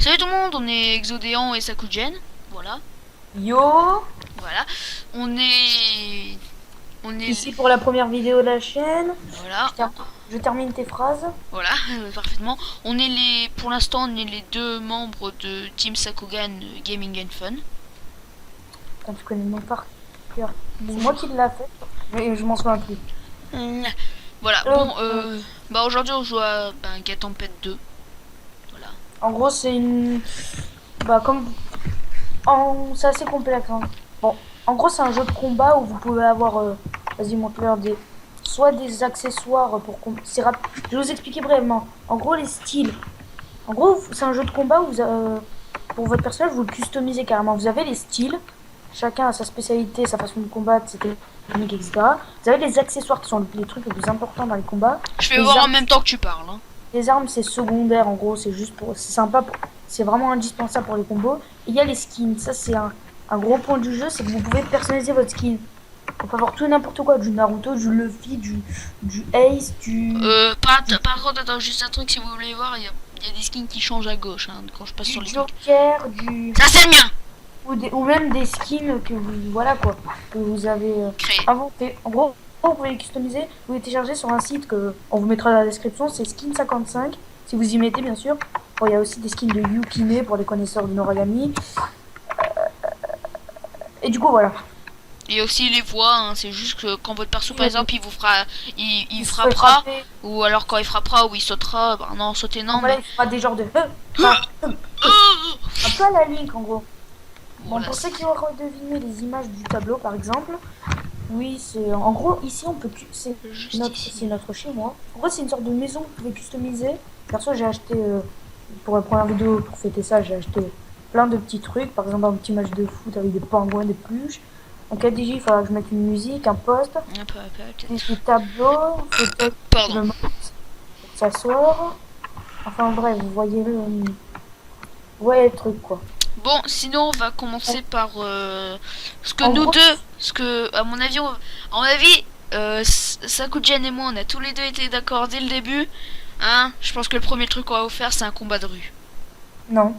Salut tout le monde, on est Exodéan et Sakujen. Voilà, Yo, voilà. On est... On ici est... pour la première vidéo de la chaîne. Voilà, Je termine tes phrases. voilà, parfaitement. On est les... Pour l'instant, on est les deux membres de Team Sakugan Gaming and Fun. Quand tu connais mon par cœur. C'est Bonjour. moi qui l'a fait, mais je m'en souviens plus. Voilà, Euh, bon, bah aujourd'hui on joue à Gate Tempête 2. Voilà. En gros, c'est une... Bah, comme... C'est assez complexe, hein. Bon, en gros, c'est un jeu de combat où vous pouvez avoir... Vas-y, montre-leur des... Soit des accessoires pour... Je vais vous expliquer brièvement. En gros, les styles. En gros, c'est un jeu de combat où pour votre personnage, vous le customisez carrément. Vous avez les styles. Chacun a sa spécialité, sa façon de combattre, ses techniques, etc. Vous avez les accessoires qui sont les trucs les plus importants dans les combats. Je vais Les voir en armes, même temps que tu parles. Hein. les armes, c'est secondaire, en gros, c'est juste pour... C'est sympa, c'est vraiment indispensable pour les combos. Et il y a les skins, ça c'est un gros point du jeu, c'est que vous pouvez personnaliser votre skin. On peut avoir tout et n'importe quoi, du Naruto, du Luffy, du Ace, Par contre, attends, juste un truc si vous voulez voir, il y a des skins qui changent à gauche hein, quand je passe sur du les trucs. Joker, Ça c'est le mien. ou même des skins que vous, voilà quoi, que vous avez Créé. inventé. En gros, vous pouvez les customiser, vous les téléchargez sur un site que on vous mettra dans la description, c'est Skin55, si vous y mettez bien sûr. Bon, il y a aussi des skins de Yukine pour les connaisseurs de Noragami. Et du coup, voilà. Et aussi les voix, hein, c'est juste que quand votre perso par exemple il vous fera, il se fait frappera, frapper. ou alors quand il frappera ou il sautera, bah non sauter non Voilà, mais... il fera des genres de un peu à la Link en gros. Bon, Voilà, pour ceux qui auront deviné les images du tableau par exemple, oui, c'est en gros ici on peut c'est juste notre chez moi. En gros, c'est une sorte de maison que vous pouvez customiser. Perso, j'ai acheté pour la première vidéo pour fêter ça, j'ai acheté plein de petits trucs, par exemple un petit match de foot avec des pingouins, des peluches. En 4DJ, il faudra que je mette une musique, un poste, un peu, des tableaux, fauteuil, pardon. le s'asseoir. Enfin bref, vous voyez le truc quoi. Bon, sinon on va commencer par ce que En nous gros, deux, ce que à mon avis, Sakujen et moi on a tous les deux été d'accord dès le début. Hein, je pense que le premier truc qu'on va vous faire c'est un combat de rue. non.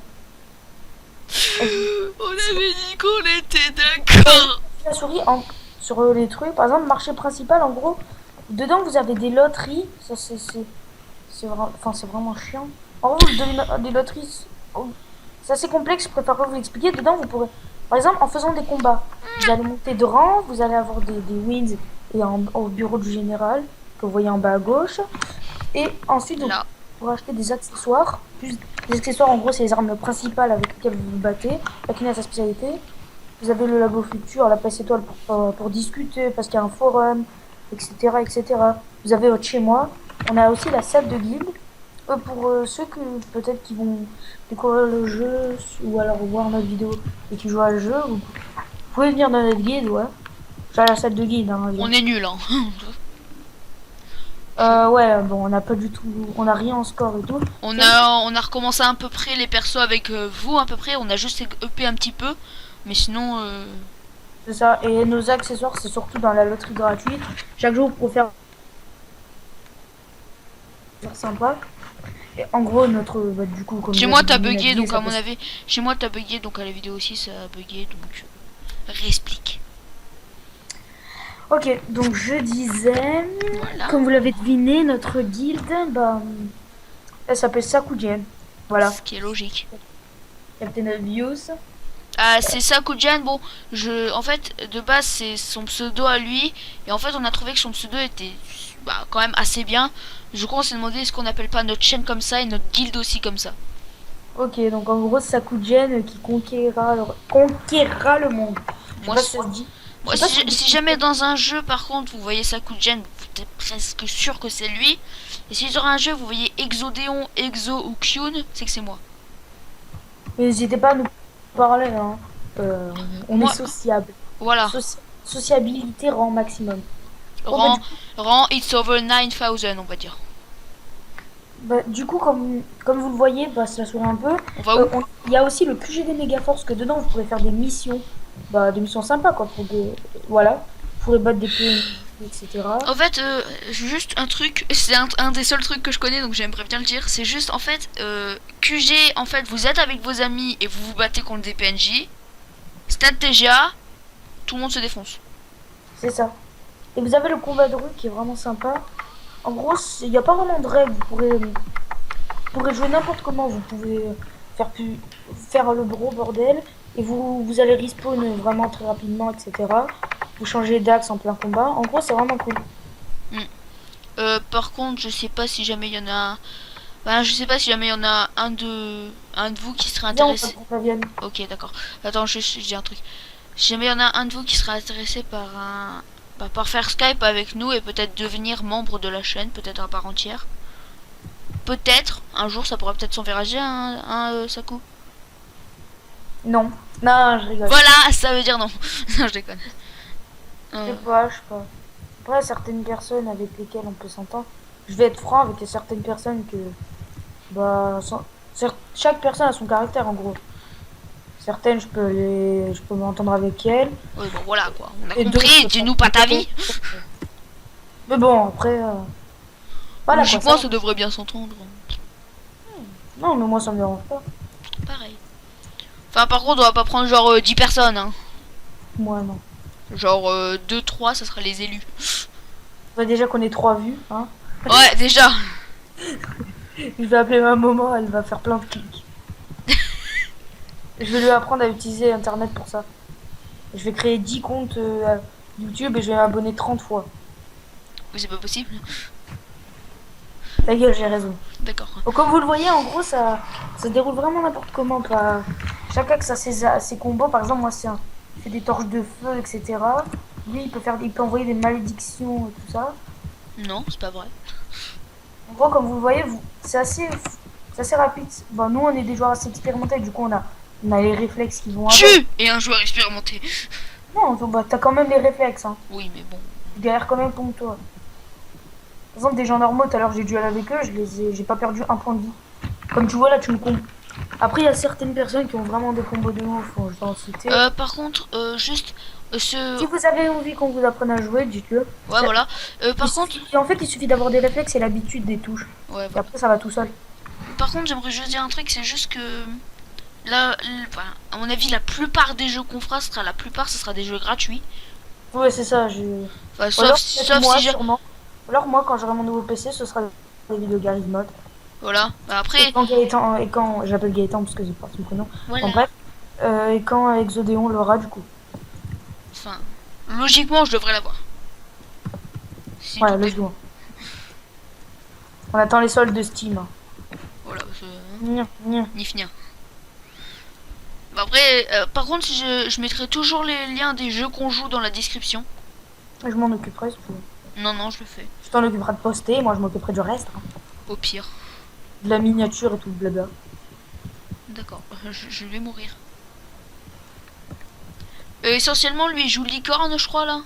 On avait dit qu'on était d'accord. La souris sur les trucs, par exemple, marché principal, en gros, dedans vous avez des loteries. Ça, c'est vraiment chiant. En gros, vous donnez des loteries. C'est assez complexe, je préfère pas vous l'expliquer. Dedans, vous pourrez, par exemple, en faisant des combats, vous allez monter de rang, vous allez avoir des wins et au bureau du général, que vous voyez en bas à gauche. Et ensuite, vous Là, pourrez acheter des accessoires. Plus, les accessoires, en gros, c'est les armes principales avec lesquelles vous vous battez. Chacune a sa spécialité. Vous avez le labo futur, la place étoile pour discuter, parce qu'il y a un forum, etc., etc. Vous avez votre chez moi. On a aussi la salle de guilde. Pour ceux que peut-être qui vont découvrir le jeu ou alors voir notre vidéo et qui jouent à le jeu, vous pouvez venir dans notre guilde, ouais. J'ai la salle de guilde. Hein, on est nul hein. ouais, bon, on n'a pas du tout, on n'a rien en score et tout. On a recommencé à peu près les persos avec vous à peu près. On a juste EP un petit peu, mais sinon. C'est ça. Et nos accessoires, c'est surtout dans la loterie gratuite. Chaque jour, pour faire sympa. Et en gros, du coup, comme Chez vous moi avez t'as deviné, bugué la donc guilde, à mon avis. Chez moi t'as bugué donc à la vidéo aussi ça a bugué donc. Réexplique. Ok, donc je disais, Voilà. comme vous l'avez deviné, notre guilde, bah, elle s'appelle Sakujen. Voilà. Ce qui est logique. Captain Obvious. Ah, c'est Sakujan, bon, en fait, de base, c'est son pseudo à lui, et en fait, on a trouvé que son pseudo était, quand même assez bien. Du coup, on s'est demandé est-ce qu'on n'appelle pas notre chaîne comme ça et notre guilde aussi comme ça. Ok, donc en gros, Sakujen qui conquérera le monde. Je sais Moi, pas si ça se dit. moi Je sais pas si si jamais dans un jeu, par contre, vous voyez Sakujan, vous êtes presque sûr que c'est lui. Et si sur un jeu, vous voyez Exodéon, Exo ou Kyun, c'est que c'est moi. n'hésitez pas à nous parler, hein. On est Moi, sociable. voilà. Sociabilité rang maximum. Bon, Rang, it's over 9000, on va dire. du coup, comme vous le voyez, bah, ça sourit un peu. On va où Il y a aussi le QG des Megaforce que dedans vous pourrez faire des missions, des missions sympas quoi, voilà, vous pourrez battre des PNJ, etc. En fait, juste un truc, c'est un des seuls trucs que je connais, donc j'aimerais bien le dire. C'est juste, en fait, QG, en fait, vous êtes avec vos amis et vous vous battez contre des PNJ. Stade TGA, tout le monde se défonce. C'est ça. Et vous avez le combat de rue qui est vraiment sympa. En gros, il n'y a pas vraiment de règles. Vous pourrez jouer n'importe comment. Vous pouvez faire le gros bordel. Et vous allez respawn vraiment très rapidement, etc. Vous changez d'axe en plein combat. En gros, c'est vraiment cool. Par contre, je sais pas si jamais il y en a. Ben, je sais pas si jamais il y en a un de vous qui serait Viens, on intéressé. va qu'on vienne. Ok, d'accord. Attends, je dis un truc. Si jamais il y en a un de vous qui serait intéressé par par faire Skype avec nous et peut-être devenir membre de la chaîne, peut-être à part entière. Peut-être, un jour, ça pourrait peut-être s'envisager Saku. Non. Non, je rigole. Voilà, ça veut dire non. Non, je déconne. Je sais pas. Après, certaines personnes avec lesquelles on peut s'entendre. Je vais être franc avec certaines personnes que. Bah, chaque personne a son caractère en gros. Certaines, je peux m'entendre avec elles. Oui, bon, voilà quoi. On a Et d'autres, compris, je peux dis-nous pas ta vie. Mais bon, après. Voilà quoi. Logiquement, ça devrait bien s'entendre. Non, mais moi ça me dérange pas. Pareil. Enfin, par contre, on va pas prendre genre 10 personnes. Hein. Moi non. Genre 2-3, ça sera les élus. Bah, déjà qu'on est 3 vues, hein. Ouais, déjà. Je vais appeler ma maman, elle va faire plein de clics. Je vais lui apprendre à utiliser internet pour ça. Je vais créer 10 comptes YouTube et je vais m'abonner 30 fois. Mais c'est pas possible. Ta gueule, j'ai raison. D'accord. Donc, comme vous le voyez, en gros, ça se déroule vraiment n'importe comment. Pas... Chaque axe a ses combos. Par exemple, moi, il fait des torches de feu, etc. Lui, il peut envoyer des malédictions et tout ça. Non, c'est pas vrai. En gros, comme vous le voyez, c'est assez rapide. Bon, nous, on est des joueurs assez expérimentés. Du coup, on a les réflexes qui vont avec. Tu es un joueur expérimenté. Non, bah, t'as quand même les réflexes. Hein. Oui, mais bon. Tu galères quand même contre toi. Par exemple, des gens normaux, tout à l'heure, j'ai duel avec eux. J'ai pas perdu un point de vie. Comme tu vois, là, tu me combes. Après, il y a certaines personnes qui ont vraiment des combos de ouf, je vais en citer. Par contre, juste ce. Si vous avez envie qu'on vous apprenne à jouer, dites-le. Ouais, voilà. Par contre. En fait, il suffit d'avoir des réflexes et l'habitude des touches. Ouais, Et voilà. après, ça va tout seul. Par contre, j'aimerais juste dire un truc, c'est juste que. Là, enfin, à mon avis, la plupart des jeux qu'on fera, ce sera des jeux gratuits. Ouais, c'est ça. Enfin, Ou alors, sauf moi, si j'ai. sûrement. Ou alors, moi, quand j'aurai mon nouveau PC, ce sera des vidéos Garry's Mod. Voilà. Bah, après. Et quand j'appelle Gaëtan parce que c'est pas son prénom. Voilà. En bref. Et quand Exodéon l'aura, du coup. Enfin, logiquement, je devrais l'avoir. Si Ouais, tout let's est- go. On attend les soldes de Steam. Voilà, Nya, nya. nif nia. Bah, après, par contre, si je mettrai toujours les liens des jeux qu'on joue dans la description. Je m'en occuperai si tu veux. Non, non, je le fais. Tu t'en occuperas de poster, moi je m'occuperai du reste. Hein. Au pire. De la miniature et tout le blabla. D'accord, je vais mourir. Essentiellement, lui, il joue licorne, je crois, là.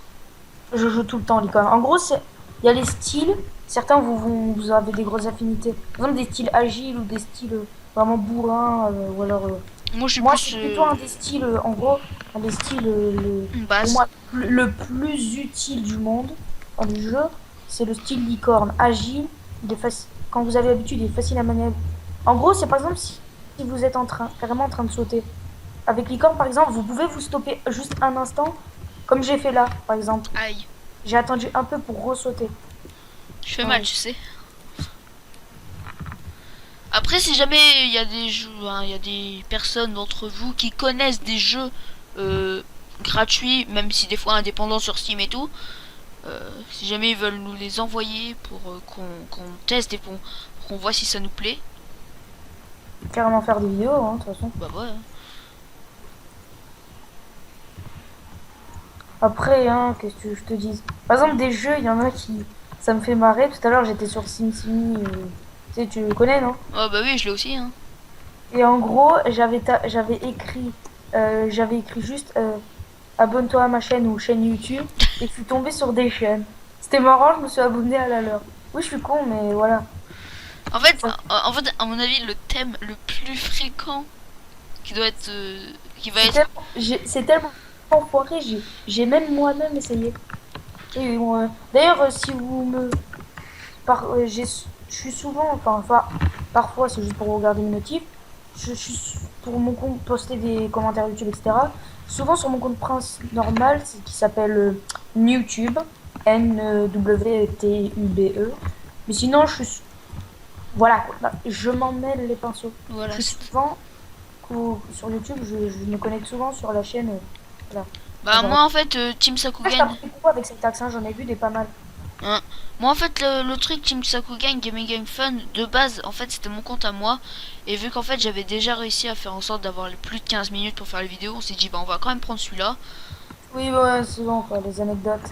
Je joue tout le temps licorne. En gros, il y a les styles. Certains, vous avez des grosses affinités. Par exemple, des styles agiles ou des styles vraiment bourrins. Ou alors. Moi, je suis Moi, plus c'est plutôt un des styles, en gros, un des styles, une pour base. moi, le plus utile du monde dans le jeu. C'est le style licorne. Agile, quand vous avez l'habitude, il est facile à manier. En gros, c'est par exemple si vous êtes carrément en train de sauter. Avec licorne, par exemple, vous pouvez vous stopper juste un instant, comme j'ai fait là, par exemple. Aïe. J'ai attendu un peu pour ressauter. Je fais Ouais. mal, tu sais. Après, si jamais il y a des jeux, hein, il y a des personnes d'entre vous qui connaissent des jeux gratuits, même si des fois indépendants sur Steam et tout, si jamais ils veulent nous les envoyer pour qu'on teste et pour qu'on voit si ça nous plaît, Carrément faire des vidéos, hein, de toute façon. bah ouais. Après, hein, qu'est-ce que je te dise? Par exemple, des jeux, il y en a qui. Ça me fait marrer. Tout à l'heure, j'étais sur SimSimi. Tu sais, tu le connais, non? Oh bah oui, je l'ai aussi. Hein. Et en gros, j'avais écrit juste abonne-toi à ma chaîne ou chaîne YouTube. Et je suis tombée sur des chaînes. C'était marrant, je me suis abonnée à la leur. Oui, je suis con, mais voilà. En fait, à mon avis, le thème le plus fréquent qui doit être, qui va être, C'est tellement foiré, j'ai même moi-même essayé. Et d'ailleurs, si vous me je suis souvent, parfois c'est juste pour regarder mes notifs. Je suis pour mon compte poster des commentaires YouTube, etc. Souvent sur mon compte prince normal, c'est qui s'appelle YouTube, NWTUBE. Mais sinon, voilà, quoi. Bah, je m'en mêle les pinceaux. Voilà. Je suis souvent sur YouTube, je me connecte souvent sur la chaîne. Voilà. Bah Voilà. moi en fait, Team Ah, je Sakugan. t'apprends quoi avec cet accent, j'en ai vu des pas mal. Hein. Moi en fait le truc Team Sakugan Gaming Game Fun de base en fait c'était mon compte à moi et vu qu'en fait j'avais déjà réussi à faire en sorte d'avoir les plus de 15 minutes pour faire les vidéos on s'est dit bah on va quand même prendre celui-là. Oui, ouais, c'est bon, quoi. Les anecdotes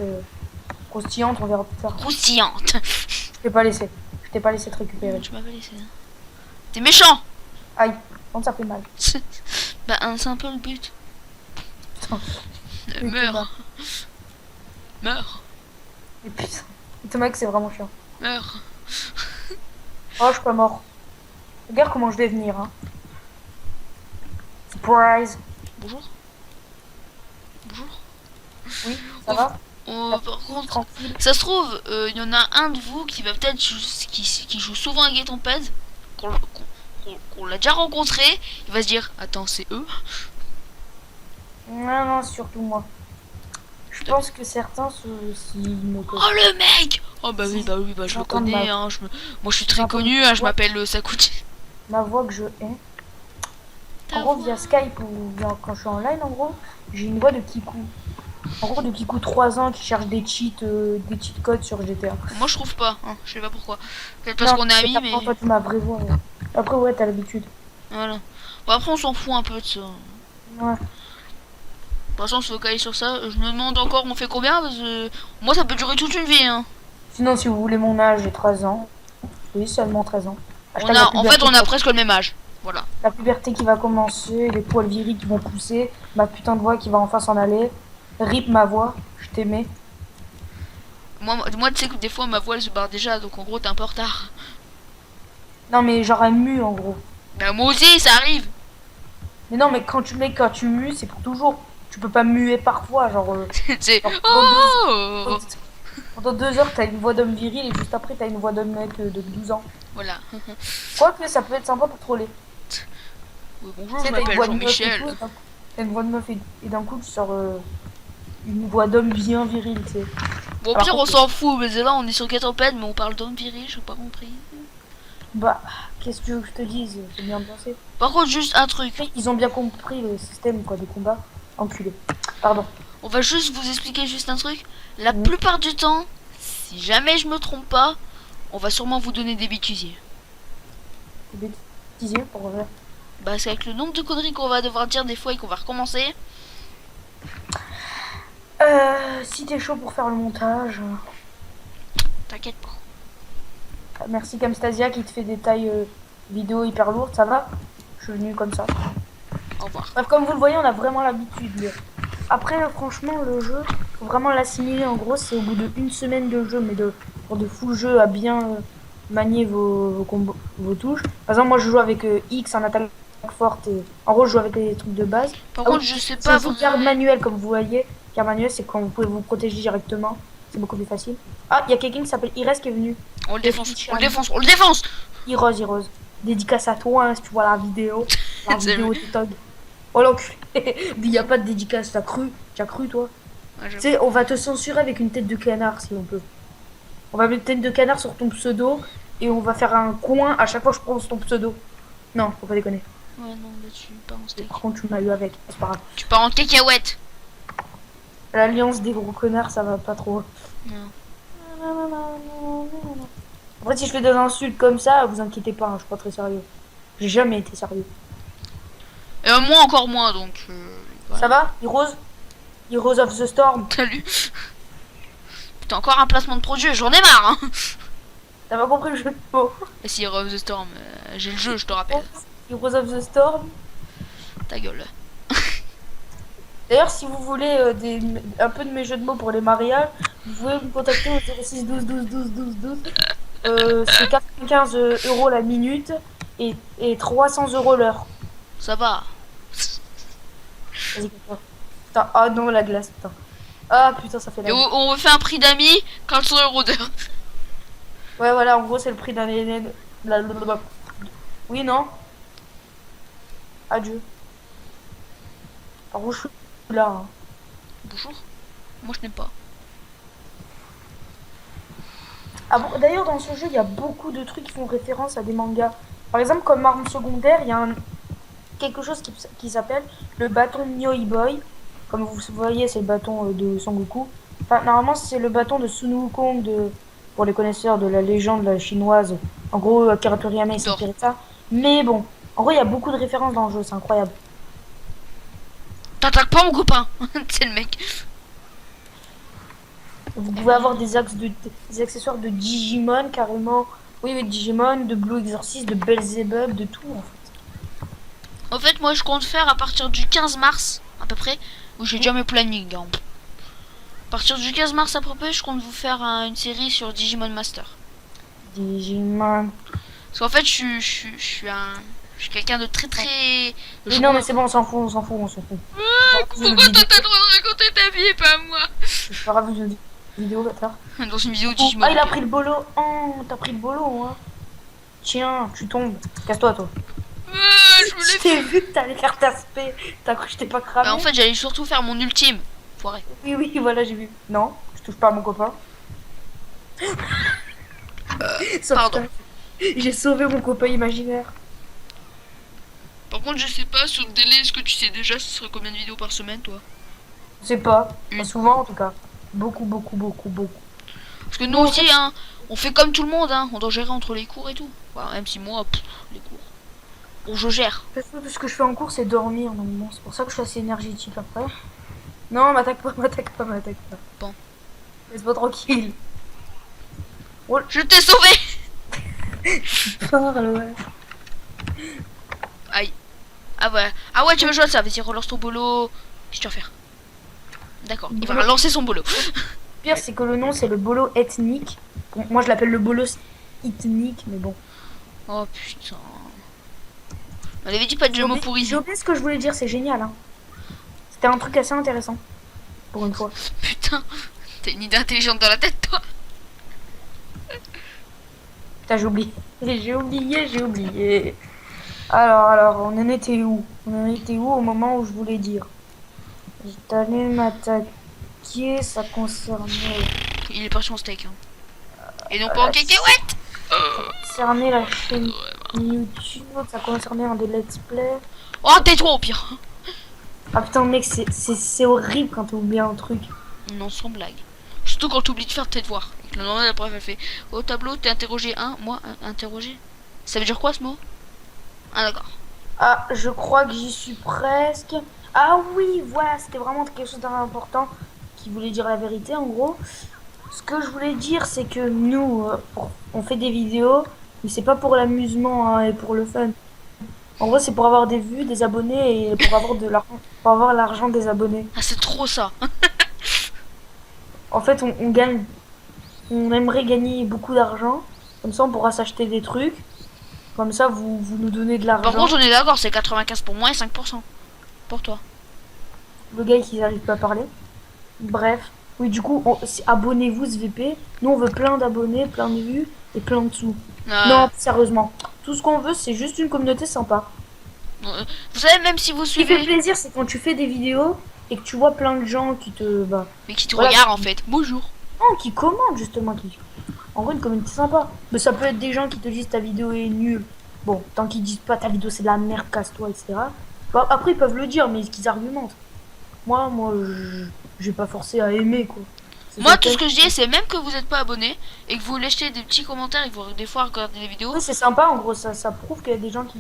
croustillantes, on verra plus tard. Croustillante. Je t'ai pas laissé. Je t'ai pas laissé te récupérer. Tu m'avais laissé. T'es méchant. Aïe, quand ça fait mal. Bah c'est un peu le but. Putain. Oui, Meurs. Meurs. Et putain. Ce mec, c'est vraiment chiant. Meurs. Oh, je suis pas mort. Regarde comment je vais venir, hein. Surprise. Bonjour. Bonjour. Oui, ça va? Par contre, Tranquille. ça se trouve, il y en a un de vous qui va peut-être qui joue souvent à Gaëtan Pez, qu'on l'a déjà rencontré, il va se dire attends c'est eux. Non, non, surtout moi. Je pense que certains, s'ils me connaissent. Oh le mec. Oh bah oui bah je le J'entends connais ma- hein, moi je suis très j'entends connu ma hein, je voix. m'appelle Sakuchi. Ma voix que je hais. En Ta gros, voix. via Skype ou quand je suis en ligne, en gros, j'ai une voix de Kiku. En gros, de Kiku 3 ans qui cherche des cheat codes sur GTA. Moi je trouve pas, hein, je sais pas pourquoi. Peut-être parce Non, qu'on est c'est amis pas mais toi, tu ma vraie voix. Ouais. Après, ouais, t'as l'habitude. voilà. Bon après on s'en fout un peu de ça. Ouais. De toute façon on se focalise sur ça. Je me demande encore on fait combien parce que moi ça peut durer toute une vie hein. Sinon, si vous voulez mon âge, j'ai 13 ans. Oui, seulement 13 ans. On Hashtag a en fait on a presque le même âge. Voilà. la puberté qui va commencer, les poils virils qui vont pousser, ma putain de voix qui va enfin s'en aller. Rip ma voix, je t'aimais. Moi tu sais que des fois ma voix elle se barre déjà donc en gros t'es un peu en retard. Non, mais genre un mu en gros. Bah moi aussi ça arrive. Mais non, mais quand tu mues, c'est pour toujours. Tu peux pas muer parfois, genre. C'est Genre, oh pendant 2 heures, t'as une voix d'homme viril et juste après, t'as une voix d'homme mec de 12 ans. voilà. Quoique, ça peut être sympa pour troller. Oui, Tu bonjour, je sais, t'as une m'appelle voix de meuf et Jean-Michel. tout, t'as une voix de meuf et d'un coup, tu sors une voix d'homme bien viril, tu sais. Bon, au Alors, pire, on ok. s'en fout, mais là, on est sur Catopède, mais on parle d'homme viril, j'ai pas compris. Bah, qu'est-ce que tu veux que je te dise? C'est bien pensé. Par contre, juste un truc. Après, ils ont bien compris le système quoi, de combat. Enculé. Pardon. On va juste vous expliquer juste un truc. La Mhm. plupart du temps, si jamais je me trompe pas, on va sûrement vous donner des bêtisiers. Des bêtisiers pour Bah, c'est avec le nombre de conneries qu'on va devoir dire des fois et qu'on va recommencer. Si t'es chaud pour faire le montage. T'inquiète pas. Merci Camstasia qui te fait des tailles vidéo hyper lourdes, ça va? Je suis venu comme ça. Au revoir. Bref, comme vous le voyez, on a vraiment l'habitude. Après, franchement, le jeu, faut vraiment l'assimiler. En gros, c'est au bout d'une semaine de jeu, mais pour de full jeu à bien manier vos touches. Par exemple, moi, je joue avec X en attaque forte et en gros, je joue avec les trucs de base. Par Ah contre, oui, je sais si pas on joue garde manuel, comme vous voyez, garde manuel, c'est quand vous pouvez vous protéger directement. C'est beaucoup plus facile. Ah, il y a quelqu'un qui s'appelle Ires qui est venu. On le défonce, on le défonce, on le défonce. Heroes. Dédicace à toi, hein, si tu vois la vidéo. La C'est vidéo vrai. TikTok. Oh l'enculé. Il n'y a pas de dédicace, t'as cru? Tu as cru, toi? Ouais, Tu sais, on va te censurer avec une tête de canard, si on peut. On va mettre une tête de canard sur ton pseudo et on va faire un coin à chaque fois que je prononce ton pseudo. Non, faut pas déconner. Ouais, non, là, tu pars en steak. Par contre, tu m'as eu avec, c'est pas grave. Tu pars en cacahuète. L'alliance des gros connards, ça va pas trop. Non. Après, si je fais des insultes comme ça, vous inquiétez pas, hein, je suis pas très sérieux. J'ai jamais été sérieux. Et moi, encore moins, donc. Voilà. Ça va, Heroes? Heroes of the Storm? Salut. Putain, encore un placement de produit, j'en ai marre, hein. T'as pas compris le jeu de mots? Et si Hero of the Storm, j'ai le jeu, je te rappelle. Heroes of the Storm. Ta gueule. D'ailleurs, si vous voulez un peu de mes jeux de mots pour les mariages, vous pouvez me contacter au 06 12 12 12 12 12. C'est 95 € la minute et 300 € l'heure. Ça va. Vas-y, quoi. Putain, ah non, la glace, putain. Ah putain, ça fait la Et on refait un prix d'amis, 400 € d'heure. Ouais, voilà, en gros, c'est le prix d'un élève. Oui, non? Adieu. Par contre, je suis là. Hein. Bonjour. Moi je n'aime pas. Ah bon, d'ailleurs, dans ce jeu, il y a beaucoup de trucs qui font référence à des mangas. Par exemple, comme arme secondaire, il y a quelque chose qui s'appelle le bâton Nyoi Boy. Comme vous voyez, c'est le bâton de Son Goku. Enfin, normalement, c'est le bâton de Sun Wukong pour les connaisseurs de la légende chinoise. En gros, Akira Toriyama il D'or. s'inspirait de ça. Mais bon, en gros, il y a beaucoup de références dans le jeu, c'est incroyable. T'attaques pas mon copain. C'est le mec. Vous pouvez avoir des accessoires de Digimon carrément. Oui, mais Digimon, de Blue Exorcist, de Belzebub, de tout en fait. En fait, moi je compte faire à partir du 15 mars, à peu près, où j'ai déjà mes plannings. Hein. À partir du 15 mars à peu près, je compte vous faire une série sur Digimon Master. Digimon. Parce qu'en fait, je suis quelqu'un de très très. Oui, non, mais c'est bon, on s'en fout, on s'en fout, on s'en fout. Pourquoi toi t'as le droit de raconter ta vie et pas moi? Je ferai une vidéo, bâtard. Dans une vidéo Digimon. Ah, il a pris le bolo. Oh, t'as pris le bolo, hein. Tiens, tu tombes. Casse-toi, toi. Je voulais Je t'ai vu que t'allais faire ta spé. T'as cru que je t'ai pas cramé? Bah, en fait, j'allais surtout faire mon ultime. Foiré. Oui, oui, voilà, j'ai vu. Non, je touche pas à mon copain. Pardon. J'ai sauvé mon copain imaginaire. Par contre, je sais pas sur le délai, est-ce que tu sais déjà ce serait combien de vidéos par semaine, toi? Je sais pas. Une. Pas souvent, en tout cas. Beaucoup, beaucoup, beaucoup, beaucoup. Parce que nous aussi, hein, on fait comme tout le monde, hein, on doit gérer entre les cours et tout. Enfin, même si moi, les cours. Bon, je gère. Tout ce que je fais en cours, c'est dormir, normalement. C'est pour ça que je suis assez énergétique après. Non, m'attaque pas, m'attaque pas, m'attaque pas. Bon. Laisse-moi tranquille. Je t'ai sauvé. Parle, ouais. Aïe. Ah ouais. Ah ouais, tu veux jouer à ça. Vas-y, relance ton bolo. Qu'est-ce que tu vas faire? D'accord, il va lancer son bolo. Le pire, c'est que le nom, c'est le bolo ethnique. Bon, moi, je l'appelle le bolo ethnique, mais bon. Oh putain. On avait dit pas de jeu mot pourri. J'ai oublié ce que je voulais dire, c'est génial. Hein. C'était un truc assez intéressant. Pour une fois. Putain, t'as une idée intelligente dans la tête, toi. Putain, j'ai oublié. J'ai oublié. Alors, on en était où? On en était où au moment où je voulais dire? J'étais allé m'attaquer, ça concernait... Il est parti en steak. Hein. Et non pas en cacahuète. Ça concernait la chaîne YouTube, ça concernait un des let's play. Oh, tais-toi au pire. Ah putain, mec, c'est horrible quand t'oublies un truc. Non, sans blague. Surtout quand t'oublies de faire tes devoirs. Et que le lendemain, la prof, elle fait au tableau, t'es interrogé un, moi, interrogé. Ça veut dire quoi ce mot? Ah, d'accord. Ah, je crois que j'y suis presque. Ah oui, voilà, c'était vraiment quelque chose d'important qui voulait dire la vérité en gros. Ce que je voulais dire, c'est que nous, on fait des vidéos, mais c'est pas pour l'amusement hein, et pour le fun. En gros, c'est pour avoir des vues, des abonnés et pour avoir de l'argent, pour avoir l'argent des abonnés. Ah, c'est trop ça. En fait, on gagne, on aimerait gagner beaucoup d'argent. Comme ça, on pourra s'acheter des trucs. Comme ça, vous nous donnez de l'argent. Par contre, on est d'accord, c'est 95 pour moi et 5% pour toi. Le gars qui n'arrive pas à parler. Bref. Oui, du coup, abonnez-vous SVP. Nous, on veut plein d'abonnés, plein de vues et plein de sous. Non, sérieusement. Tout ce qu'on veut, c'est juste une communauté sympa. Vous savez, même si vous Ce qui suivez... fait plaisir, c'est quand tu fais des vidéos et que tu vois plein de gens qui te... mais qui te regardent, en fait. Bonjour. Non, qui commandent, justement. En gros, une communauté sympa. Mais ça peut être des gens qui te disent ta vidéo est nulle. Bon, tant qu'ils disent pas ta vidéo c'est de la merde, casse-toi, etc. Bon, après, ils peuvent le dire, mais qu'ils argumentent. Moi, j'ai pas forcé à aimer, quoi. Moi, tout ce que je dis, c'est même que vous n'êtes pas abonné et que vous lâchez des petits commentaires et que vous, des fois, regardez les vidéos. Oui, c'est sympa, en gros, ça prouve qu'il y a des gens qui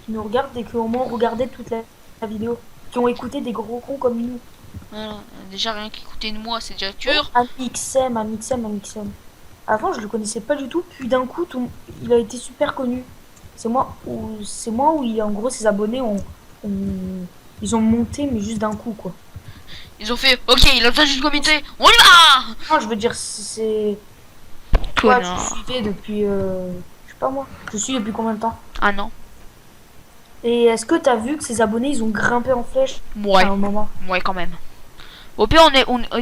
nous regardent et qui au moins regardaient toute la vidéo. Qui ont écouté des gros cons comme nous. Voilà. Déjà, rien qu'écouter de moi, c'est déjà dur. Amixem. Avant, je le connaissais pas du tout, puis d'un coup, il a été super connu. C'est moi où, en gros, ses abonnés ils ont monté, mais juste d'un coup, quoi. Ils ont fait, ok, il a besoin d'une comité, on y va. Non, je veux dire, c'est... Toi, tu suivais depuis... je sais pas moi. Tu suis depuis combien de temps? Ah non. Et est-ce que t'as vu que ses abonnés, ils ont grimpé en flèche Ouais. à un moment? Ouais, quand même. Au pire,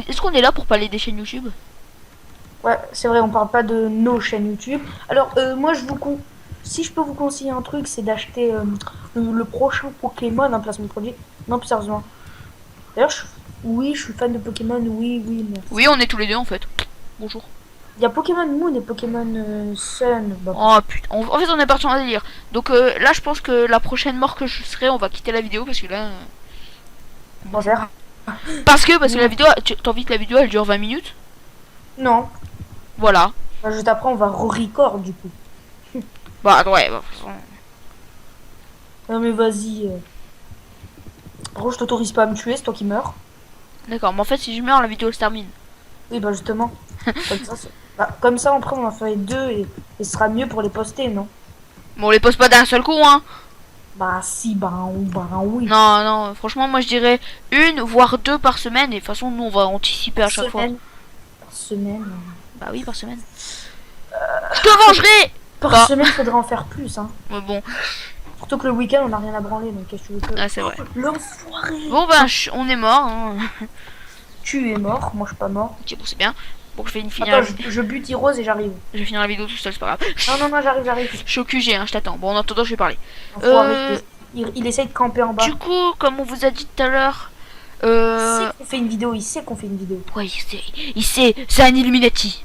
est-ce qu'on est là pour parler des chaînes YouTube? Ouais, c'est vrai, on parle pas de nos chaînes YouTube. Alors, moi, si je peux vous conseiller un truc, c'est d'acheter le prochain Pokémon, un placement de produit. Non, plus sérieusement. D'ailleurs, oui, je suis fan de Pokémon, oui, oui, merci. Oui, on est tous les deux en fait. Bonjour. Il y a Pokémon Moon et Pokémon Sun. Bah, Oh putain, en fait on est parti en délire. Donc là je pense que la prochaine mort que je serai, on va quitter la vidéo parce que là... bon, faire. Parce que la vidéo, t'as envie que la vidéo elle dure 20 minutes? Non. Voilà. Bah, juste après, on va re-record du coup. Bah ouais, bah, de toute façon... Non, mais vas-y. Gros, je t'autorise pas à me tuer, c'est toi qui meurs. D'accord, mais en fait si je meurs la vidéo elle se termine. Oui, bah justement. Comme ça, après, on en fait deux et ce sera mieux pour les poster, non? Bon on les pose pas d'un seul coup hein. Bah si, bah oui. Non, non, franchement moi je dirais une voire deux par semaine et de toute façon nous on va anticiper à chaque fois. Par semaine. Bah oui par semaine. Je te vengerai. Par Bah. semaine, faudrait en faire plus, hein. Mais bon, Surtout que le week-end, on n'a rien à branler, donc qu'est-ce que tu veux que... ah, c'est vrai. L'enfoiré. Bon ben on est mort hein. Tu es mort, moi je suis pas mort. Ok bon c'est bien. Bon je vais finir, Attends, je bute Rose et j'arrive. je vais finir la vidéo tout seul, c'est pas grave. Non, j'arrive. Je suis au QG hein, je t'attends. Bon en attendant je vais parler. Enfoiré, il essaye de camper en bas. Du coup, comme on vous a dit tout à l'heure, Il sait qu'on fait une vidéo, il sait qu'on fait une vidéo. ouais, il sait, c'est un Illuminati.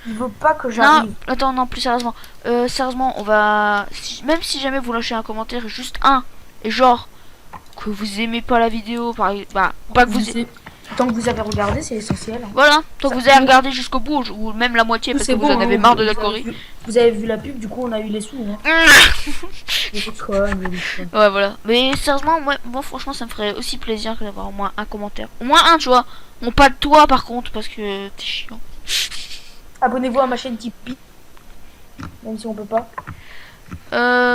Il veut pas que Non, j'arrive. attends, non, plus sérieusement. Sérieusement, on va, même si jamais vous lâchez un commentaire, juste un, et genre que vous aimez pas la vidéo, bah, pas que vous, Tant que vous avez regardé, c'est essentiel. Hein. voilà, tant que vous avez regardé jusqu'au bout, ou même la moitié parce que vous en avez marre de notre connerie. Vous avez vu la pub, du coup on a eu les sous. Hein. Ouais, voilà. Mais sérieusement, moi, franchement, ça me ferait aussi plaisir que d'avoir au moins un commentaire. Au moins un, tu vois. On pas de toi, par contre, parce que t'es chiant. Abonnez-vous à ma chaîne Tipeee. Même si on peut pas.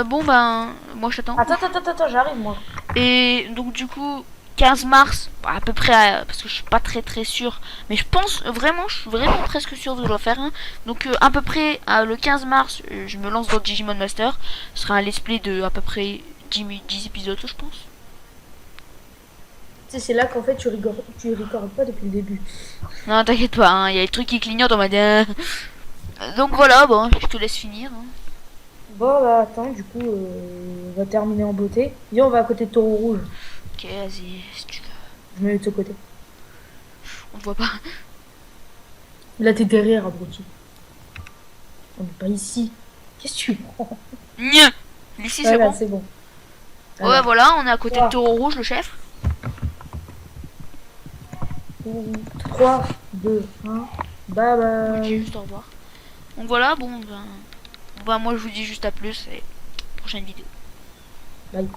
Bon, ben, moi, je t'attends. Attends, j'arrive moi. Et donc, du coup, 15 mars, à peu près, parce que je suis pas très sûr. Mais je pense vraiment, je suis vraiment presque sûr de le faire. Hein. Donc, à peu près, le 15 mars, je me lance dans Digimon Master. Ce sera un let's play de à peu près 10 épisodes, je pense. Tu sais, c'est là qu'en fait tu recordes pas depuis le début. Non, t'inquiète pas, hein, y a des trucs qui clignotent en mode. Donc voilà, bon, je te laisse finir. Hein. Bon, bah attends, du coup, on va terminer en beauté. Viens, on va à côté de Taureau Rouge. Ok, vas-y, si tu veux. Je me mets de ce côté. On te voit pas. Là, t'es derrière, abruti. On n'est pas ici. Qu'est-ce que tu prends? Nya. Ici, c'est Voilà, bon. c'est bon. Ouais, voilà, on est à côté de Taureau Rouge, le chef. 3, 2, 1. Bye bye. Ok, juste au revoir. Donc voilà, bon, ben moi je vous dis juste à plus et prochaine vidéo. Bye.